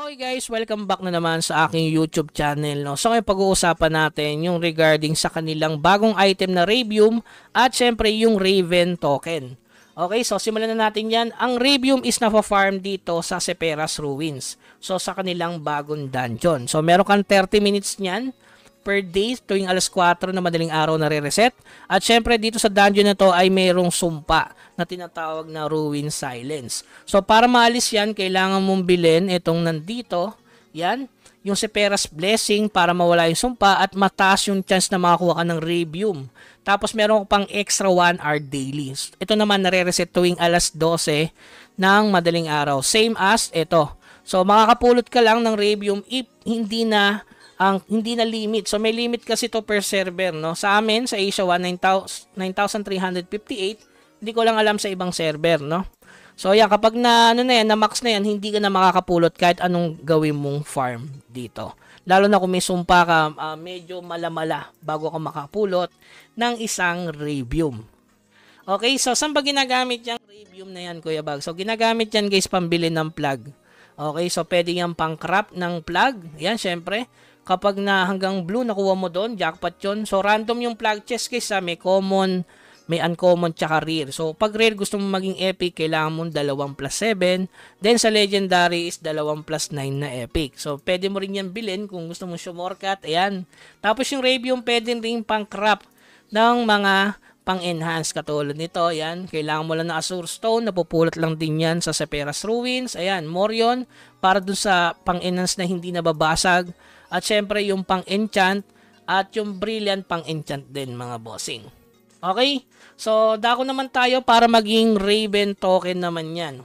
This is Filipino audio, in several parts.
Okay guys, welcome back na naman sa aking YouTube channel. No? So ngayon pag-uusapan natin yung regarding sa kanilang bagong item na Ravium at syempre yung Raven token. Okay, so simulan na natin yan. Ang Ravium is na-farm dito sa Seperas Ruins. So sa kanilang bagong dungeon. So meron kang 30 minutes niyan per day tuwing alas 4 na madaling araw na re-reset. At syempre dito sa dungeon na to ay mayroong sumpa na tinatawag na Ruin Silence. So para maalis yan, kailangan mong bilhin itong nandito, yan, yung Seperas Blessing para mawala yung sumpa at mataas yung chance na makakuha ka ng Ravium. Tapos meron ko pang extra 1 hour daily. Ito naman nare-reset tuwing alas 12 ng madaling araw. Same as ito. So makakapulot ka lang ng Ravium if hindi na limit. So may limit kasi to per server, no? Sa amin sa Asia 9,358. Hindi ko lang alam sa ibang server, no? So yan, kapag na max na yan, hindi ka na makakapulot kahit anong gawin mong farm dito. Lalo na kung may sumpa ka, medyo malamala bago ka makapulot ng isang Ravium. Okay, so saan ba ginagamit yung Ravium na yan, Kuya Bag? So ginagamit yan guys pambili ng plug. Okay, so pwede yan pang crop ng plug. Yan, syempre. Kapag na hanggang blue nakuha mo doon, jackpot yun. So random yung plug chest guys, may common, may uncommon, tsaka rare. So pag rare gusto mo maging epic, kailangan mo 2+7. Then sa legendary is 2+9 na epic. So pwede mo rin yan bilhin kung gusto mo shortcut. Ayan. Tapos yung Ravium pwede rin pang crop ng mga pang-enhance katulad nito. Ayan. Kailangan mo lang na Azure Stone. Napupulot lang din yan sa Seperas Ruins. Ayan. Morion para dun sa pang-enhance na hindi nababasag. At syempre yung pang-enchant at yung brilliant pang-enchant din mga bossing. Okay? So dako naman tayo para maging Raven token naman yan.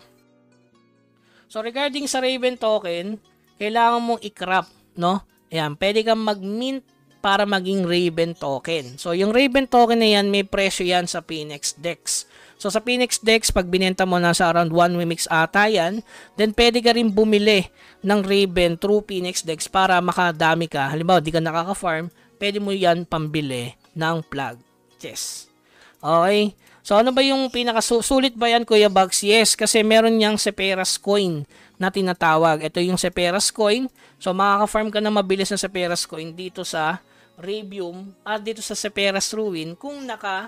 So regarding sa Raven token, kailangan mong i-crop, no? Ayan, pwede kang mag-mint para maging Raven token. So yung Raven token na yan, may presyo yan sa Phoenix Dex. So sa Phoenix Dex, pag binenta mo nasa around 1 Wimix ata yan, then pwede ka rin bumili ng Raven through Phoenix Dex para makadami ka. Halimbawa, di ka nakaka-farm, pwede mo yan pambili ng plug chest. Okay? So ano ba yung pinakasulit ba yan, Kuya Bugs? Yes, kasi meron niyang Seperas coin na tinatawag. Ito yung Seperas coin. So makaka-farm ka na mabilis ng Seperas coin dito sa Ravium at dito sa Seperas Ruin kung naka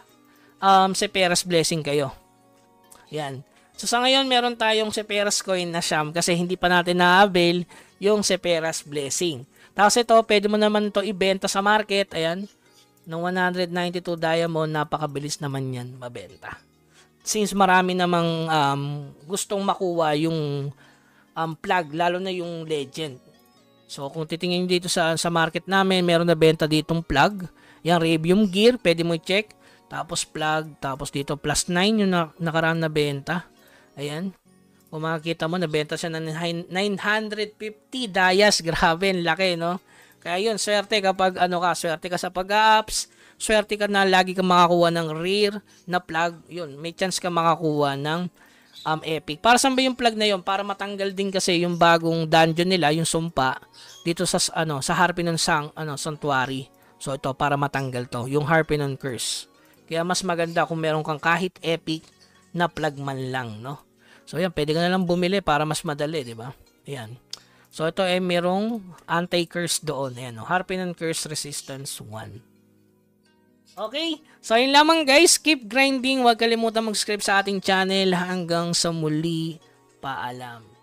Seperas Blessing kayo. Yan. So sa ngayon meron tayong Seperas coin na siyam kasi hindi pa natin na-avail yung Seperas Blessing. Tapos ito, pwede mo naman to ibenta sa market. Ayan. Ng 192 diamond, napakabilis naman yan mabenta. Since marami namang gustong makuha yung plug, lalo na yung legend. So kung titingin dito sa market namin, meron na benta ditong plug. Yung Ravium gear, pwede mo i-check. Tapos plug, tapos dito +9 yung nakaraan na benta. Ayan. Kung makikita mo, nabenta siya ng 950 dayas. Grabe, laki, no? Kaya yun, swerte kapag swerte ka sa pag-apps, swerte ka na lagi ka makakuha ng rare na plug. Yun, may chance ka makakuha ng epic. Para saan ba yung plug na yun? Para matanggal din kasi yung bagong dungeon nila, yung sumpa, dito sa sa Harpinon Sanctuary. So ito, para matanggal to, yung Harpinon Curse. Kaya mas maganda kung meron kang kahit epic na plug man lang, no? So yan, pwede ka na lang bumili para mas madali, di ba? Ayan. So ito ay merong anti-curse doon. Ayan, no? Harpinon Curse Resistance 1. Okay? So yun lamang guys. Keep grinding. Huwag kalimutan mag-subscribe sa ating channel. Hanggang sa muli. Paalam.